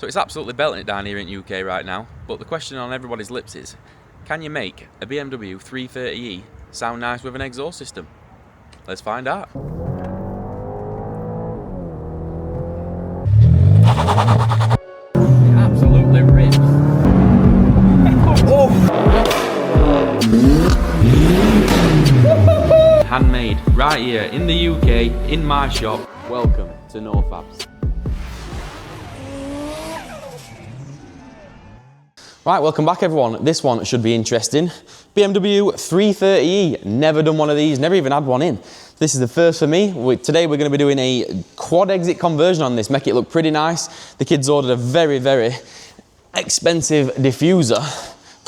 So it's absolutely belting it down here in UK right now, but the question on everybody's lips is, can you make a BMW 330e sound nice with an exhaust system? Let's find out. It absolutely rips. Oh. Handmade right here in the UK, in my shop. Welcome to No Fabs. Right, welcome back everyone. This one should be interesting. BMW 330e, never done one of these, never even had one in. This is the first for me. Today we're going to be doing a quad exit conversion on this, make it look pretty nice. The kids ordered a very, very expensive diffuser.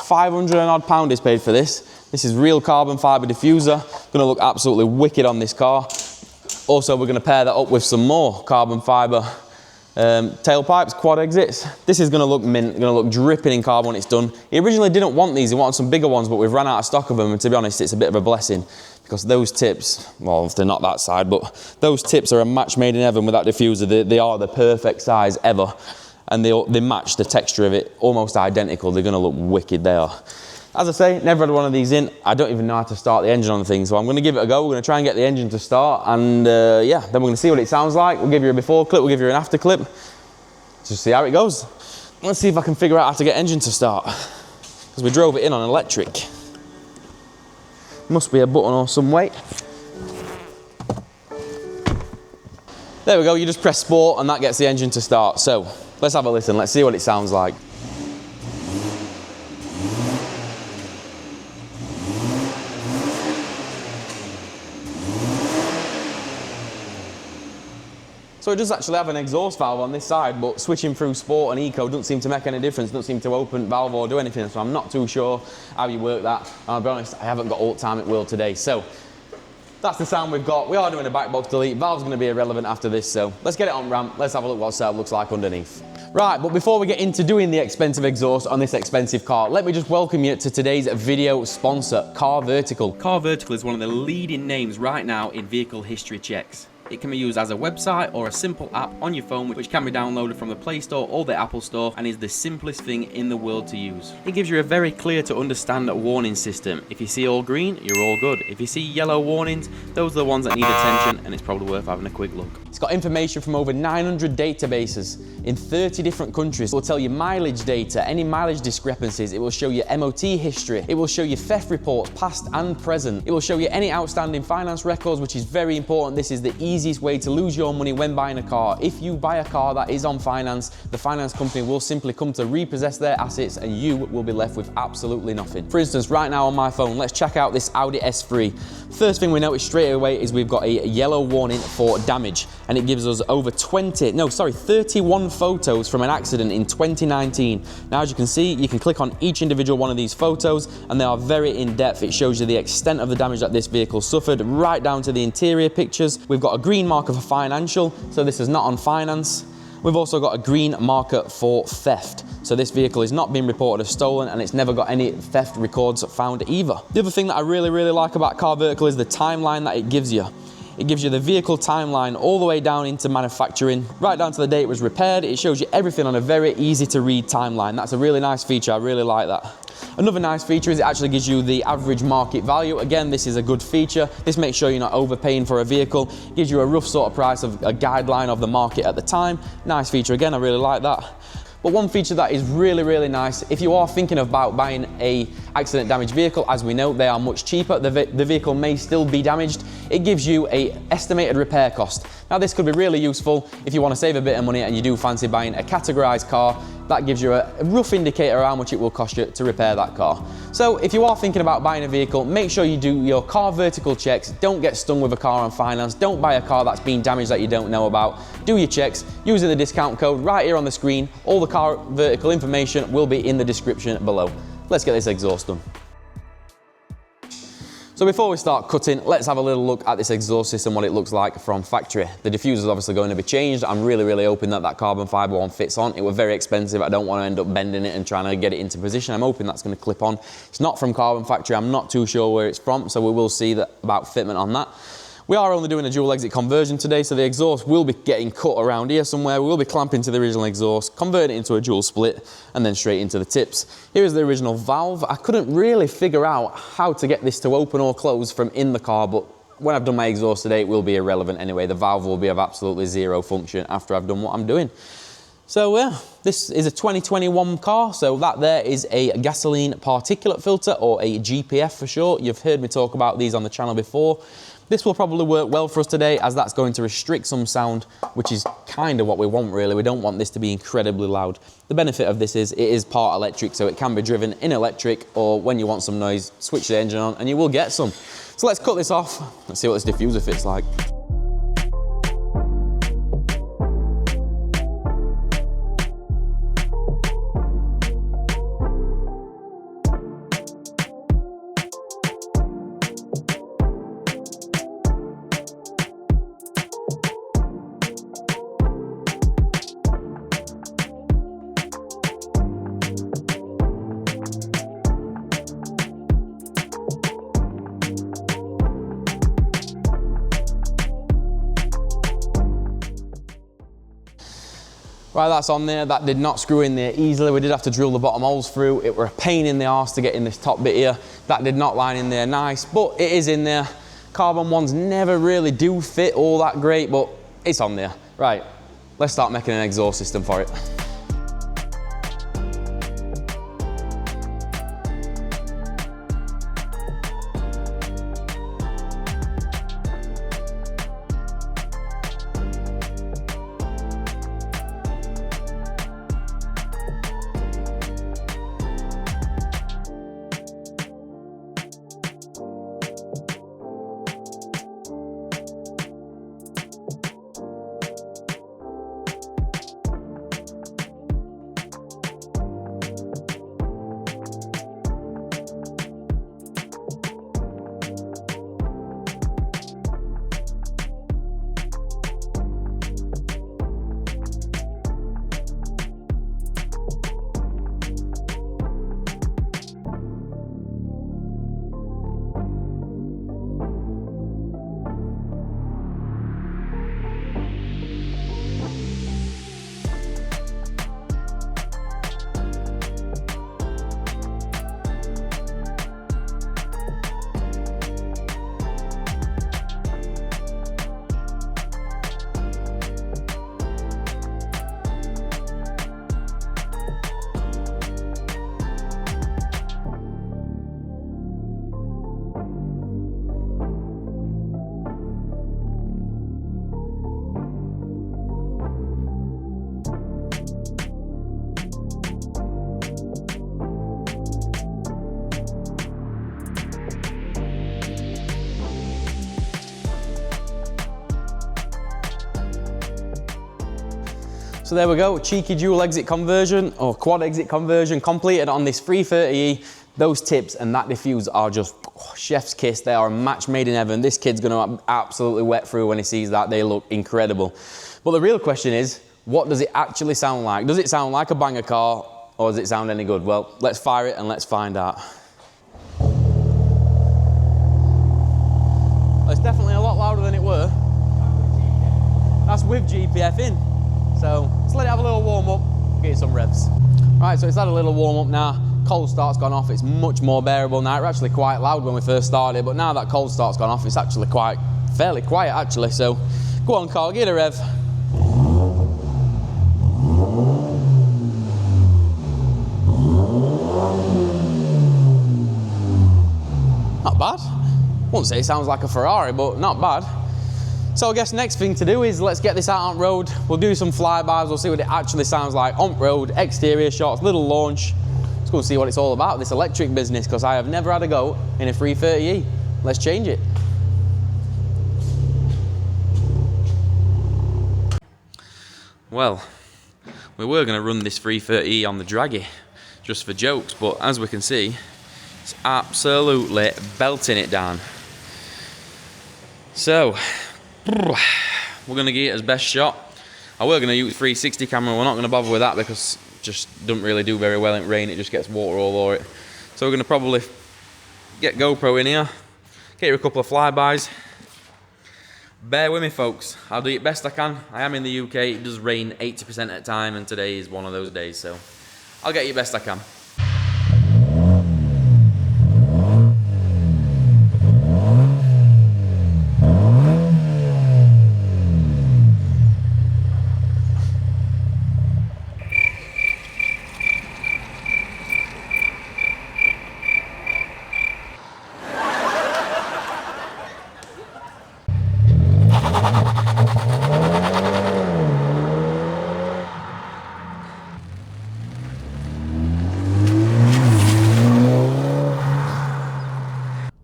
500 and odd pound is paid for this. This is real carbon fibre diffuser. Going to look absolutely wicked on this car. Also, we're going to pair that up with some more carbon fibre tailpipes, quad exits. This is going to look mint, going to look dripping in carbon when it's done. He originally didn't want these, he wanted some bigger ones, but we've run out of stock of them, and to be honest, it's a bit of a blessing, because those tips, well, if they're not that side, but those tips are a match made in heaven with that diffuser. They are the perfect size ever, and they match the texture of it, almost identical. They're going to look wicked, they are. As I say, never had one of these in. I don't even know how to start the engine on the thing, so I'm going to give it a go. We're going to try and get the engine to start, and yeah, then we're going to see what it sounds like. We'll give you a before clip, we'll give you an after clip. Just see how it goes. Let's see if I can figure out how to get engine to start, because we drove it in on electric. Must be a button or some weight. There we go, you just press sport and that gets the engine to start. So let's have a listen, let's see what it sounds like. So it does actually have an exhaust valve on this side, but switching through Sport and Eco doesn't seem to make any difference, doesn't seem to open valve or do anything, so I'm not too sure how you work that. I'll be honest, I haven't got alt time at wheel today, so that's the sound we've got. We are doing a back box delete, valve's going to be irrelevant after this, so let's get it on ramp, let's have a look what setup looks like underneath. Right, but before we get into doing the expensive exhaust on this expensive car, let me just welcome you to today's video sponsor, CarVertical. CarVertical is one of the leading names right now in vehicle history checks. It can be used as a website or a simple app on your phone, which can be downloaded from the Play Store or the Apple Store, and is the simplest thing in the world to use. It gives you a very clear to understand warning system. If you see all green, you're all good. If you see yellow warnings, those are the ones that need attention, and it's probably worth having a quick look. It's got information from over 900 databases in 30 different countries. It will tell you mileage data, any mileage discrepancies. It will show you MOT history. It will show you theft reports, past and present. It will show you any outstanding finance records, which is very important. This is the easiest way to lose your money when buying a car. If you buy a car that is on finance, the finance company will simply come to repossess their assets and you will be left with absolutely nothing. For instance, right now on my phone, let's check out this Audi S3. First thing we notice straight away is we've got a yellow warning for damage, and it gives us over 31 photos from an accident in 2019. Now, as you can see, you can click on each individual one of these photos and they are very in-depth. It shows you the extent of the damage that this vehicle suffered, right down to the interior pictures. We've got a green marker for financial, so this is not on finance. We've also got a green marker for theft. So this vehicle is not being reported as stolen, and it's never got any theft records found either. The other thing that I really like about CarVertical is the timeline that it gives you. It gives you the vehicle timeline all the way down into manufacturing, right down to the day it was repaired. It shows you everything on a very easy to read timeline. That's a really nice feature, I really like that. Another nice feature is it actually gives you the average market value. Again, this is a good feature. This makes sure you're not overpaying for a vehicle. It gives you a rough sort of price of a guideline of the market at the time. Nice feature, again, I really like that. But one feature that is really nice, if you are thinking about buying a accident damaged vehicle, as we know, they are much cheaper. The vehicle may still be damaged. It gives you an estimated repair cost. Now, this could be really useful if you want to save a bit of money and you do fancy buying a categorized car. That gives you a rough indicator of how much it will cost you to repair that car. So if you are thinking about buying a vehicle, make sure you do your CarVertical checks. Don't get stung with a car on finance. Don't buy a car that's been damaged that you don't know about. Do your checks using the discount code right here on the screen. All the CarVertical information will be in the description below. Let's get this exhaust done. So before we start cutting, let's have a little look at this exhaust system, what it looks like from factory. The diffuser is obviously going to be changed. I'm really hoping that that carbon fibre one fits on. It was very expensive. I don't want to end up bending it and trying to get it into position. I'm hoping that's going to clip on. It's not from carbon factory. I'm not too sure where it's from, so we will see that about fitment on that. We are only doing a dual exit conversion today, so the exhaust will be getting cut around here somewhere. We'll be clamping to the original exhaust, converting it into a dual split, and then straight into the tips. Here is the original valve. I couldn't really figure out how to get this to open or close from in the car, but when I've done my exhaust today, it will be irrelevant anyway. The valve will be of absolutely zero function after I've done what I'm doing. So yeah, this is a 2021 car, so that there is a gasoline particulate filter, or a GPF for short. You've heard me talk about these on the channel before. This will probably work well for us today, as that's going to restrict some sound, which is kind of what we want really. We don't want this to be incredibly loud. The benefit of this is it is part electric, so it can be driven in electric, or when you want some noise, switch the engine on and you will get some. So let's cut this off. Let's see what this diffuser fits like. Right, that's on there. That did not screw in there easily. We did have to drill the bottom holes through. It were a pain in the arse to get in this top bit here. That did not line in there nice, but it is in there. Carbon ones never really do fit all that great, but it's on there. Right, let's start making an exhaust system for it. So there we go, cheeky dual exit conversion or quad exit conversion completed on this 330e. Those tips and that diffuse are just chef's kiss. They are a match made in heaven. This kid's gonna absolutely wet through when he sees that. They look incredible. But the real question is, what does it actually sound like? Does it sound like a banger car, or does it sound any good? Well, let's fire it and let's find out. Well, it's definitely a lot louder than it were. That's with GPF in. So let's let it have a little warm up, get some revs. Right, so it's had a little warm up now. Cold start's gone off, it's much more bearable now. It was actually quite loud when we first started, but now that cold start's gone off, it's actually fairly quiet actually. So go on, Carl, get a rev. Not bad. Wouldn't say it sounds like a Ferrari, but not bad. So I guess next thing to do is let's get this out on road. We'll do some flybys, we'll see what it actually sounds like on road, exterior shots, little launch. Let's go and see what it's all about, this electric business, because I have never had a go in a 330e. Let's change it. Well, we were going to run this 330e on the Draggy, just for jokes, but as we can see, it's absolutely belting it down. So, we're going to give it as best shot. I were going to use 360 camera, we're not going to bother with that because it just doesn't really do very well in rain, it just gets water all over it. So we're going to probably get GoPro in here, get you a couple of flybys, Bear with me, folks. I'll do it best I can. I am in the UK. It does rain 80% of the time, and today is one of those days, so I'll get you best I can.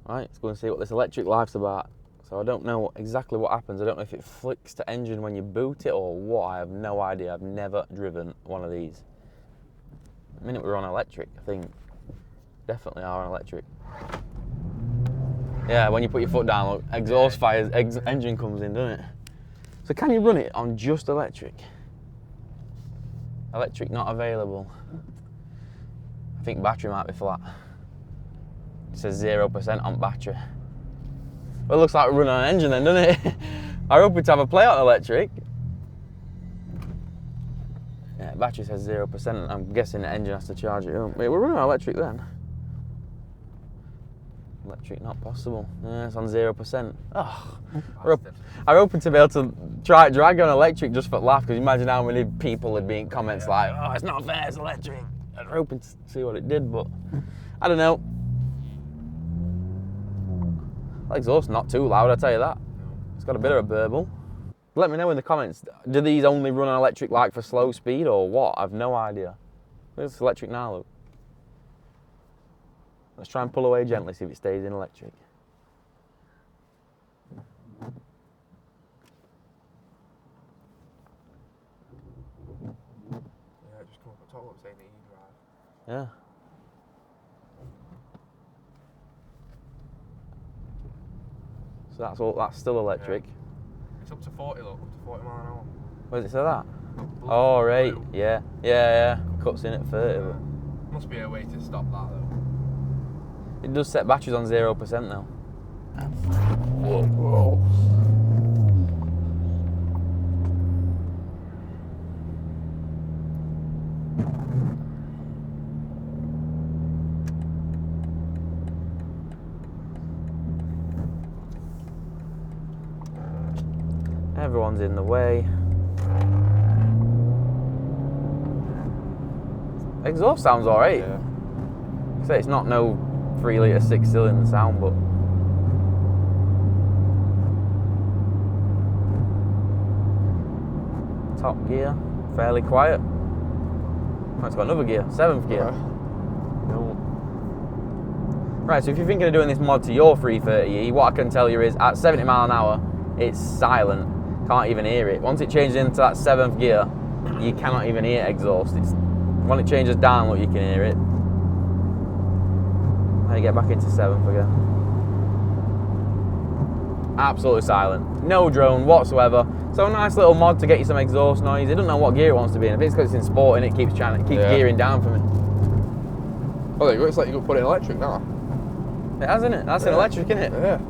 Right, let's go and see what this electric life's about. So I don't know exactly what happens. I don't know if it flicks to engine when you boot it or what. I have no idea. I've never driven one of these. The minute we're on electric, I think definitely are on electric. Yeah, when you put your foot down, look, exhaust fires, engine comes in, doesn't it? So can you run it on just electric? Electric not available. I think battery might be flat. It says 0% on battery. Well, it looks like we're running on an engine then, doesn't it? I hope we'd have a play on electric. Yeah, battery says 0%. I'm guessing the engine has to charge it up. Wait, we're running on electric then. Electric not possible. Yeah, it's on 0%. Oh, I'm hoping to be able to try Draggy on electric just for laugh, because imagine how many people would be in comments like, oh, it's not fair, it's electric. I'm hoping to see what it did, but I don't know. The exhaust not too loud, I'll tell you that. It's got a bit of a burble. Let me know in the comments, do these only run on electric like for slow speed or what? I've no idea. Where's this electric now, look? Let's try and pull away gently, see if it stays in electric. Yeah, it just come up at top saying the E-drive. Yeah. So that's still electric. Yeah. It's up to 40, look, up to 40 mile an hour. Where does it say that? Oh, right, yeah. Cuts in at 30. Yeah. Must be a way to stop that though. It does set batteries on 0% though. Whoa. Everyone's in the way. Exhaust sounds alright. Yeah. Say it's not no 3 litre 6-cylinder sound, but top gear, fairly quiet. Oh, it's got another gear, 7th gear. No. Right, so if you're thinking of doing this mod to your 330e, what I can tell you is at 70 mile an hour, it's silent. Can't even hear it. Once it changes into that 7th gear, you cannot even hear exhaust. When it changes down, look, you can hear it. Now you get back into 7th again. Absolutely silent. No drone whatsoever. So a nice little mod to get you some exhaust noise. It doesn't know what gear it wants to be in. If it's because it's in sport and it keeps gearing down for me. Oh, there you go. It's like you could put it in electric now. It has, isn't it? That's an electric, isn't it? Yeah.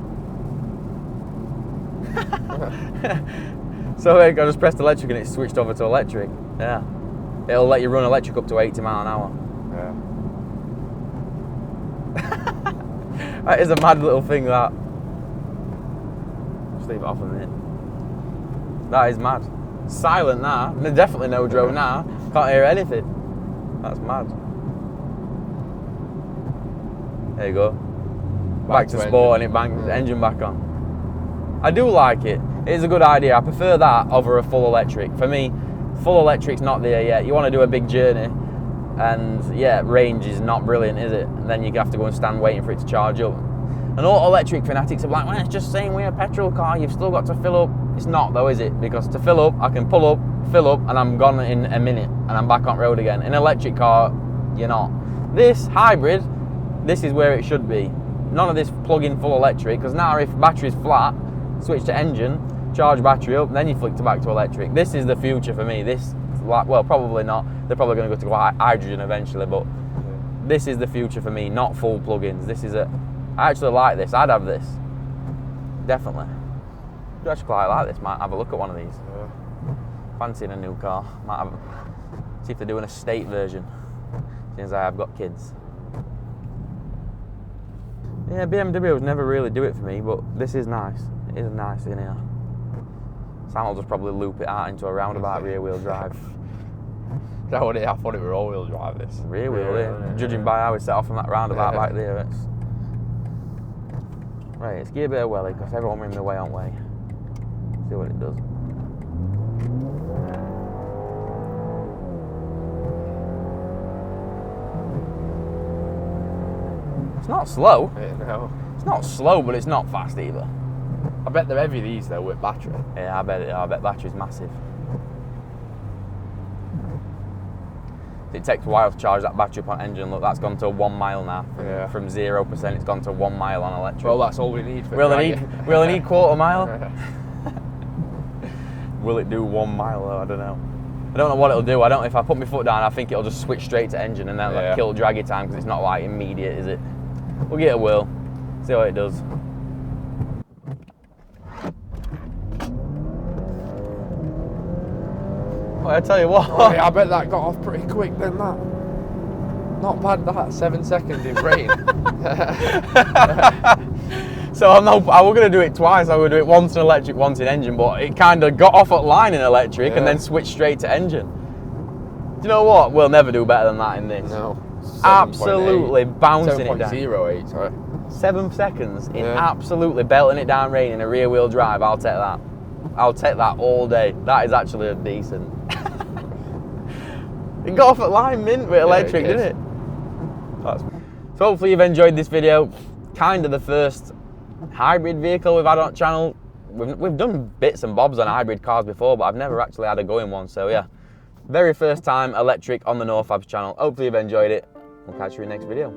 So I just pressed electric and it switched over to electric. Yeah. It'll let you run electric up to 80 mile an hour. Yeah. That is a mad little thing, that. Just leave it off a minute. That is mad. Silent now. Definitely no drone now. Can't hear anything. That's mad. There you go. Back to sport and it bangs the engine back on. I do like it. It is a good idea. I prefer that over a full electric. For me, full electric's not there yet. You want to do a big journey, and yeah, range is not brilliant, is it? And then you have to go and stand waiting for it to charge up. And all electric fanatics are like, well, it's just same way a petrol car. You've still got to fill up. It's not though, is it? Because to fill up, I can pull up, fill up, and I'm gone in a minute, and I'm back on road again. In an electric car, you're not. This hybrid, this is where it should be. None of this plug-in full electric, because now if battery's flat, switch to engine, charge battery up, then you flick back to electric. This is the future for me. This, well, probably not. They're probably going to go to hydrogen eventually, but this is the future for me, not full plug-ins. This is I actually like this. I'd have this. Definitely. I actually quite like this. Might have a look at one of these. Yeah. Fancying a new car. Might have see if they're doing a state version. Since I have got kids. Yeah, BMW would never really do it for me, but this is nice. It is nice in here. Sam will just probably loop it out into a roundabout rear wheel drive. I thought it were all-wheel drive, this. Rear wheel, yeah. Judging by how we set off from that roundabout back there, it's... Right, let's give it a bit of welly, because everyone in the way on way. See what it does. It's not slow. No. It's not slow, but it's not fast either. I bet they're heavy, these, though, with battery. Yeah, I bet battery's massive. It takes a while to charge that battery up on engine. Look, that's gone to 1 mile now. From 0%, it's gone to 1 mile on electric. Well, that's all we need for Draggy. Will it need quarter mile? Will it do 1 mile though? I don't know. I don't know what it'll do. I don't. If I put my foot down, I think it'll just switch straight to engine and then like, kill Draggy time because it's not like immediate, is it? We'll give it a whirl. See what it does. Well, I tell you what. Oh, yeah, I bet that got off pretty quick then. That. Not bad. That 7 seconds in rain. So I was going to do it twice. I would do it once in electric, once in engine, but it kind of got off at line in electric and then switched straight to engine. Do you know what? We'll never do better than that in this. No. Absolutely bouncing it down. 7.08, sorry. 7 seconds in absolutely belting it down rain in a rear wheel drive. I'll take that. I'll take that all day. That is actually a decent. It got off at line mint with electric, didn't it? So hopefully you've enjoyed this video. Kind of the first hybrid vehicle we've had on the channel. We've done bits and bobs on hybrid cars before, but I've never actually had a go in one. So yeah, very first time electric on the NoFabs channel. Hopefully you've enjoyed it. We'll catch you in the next video.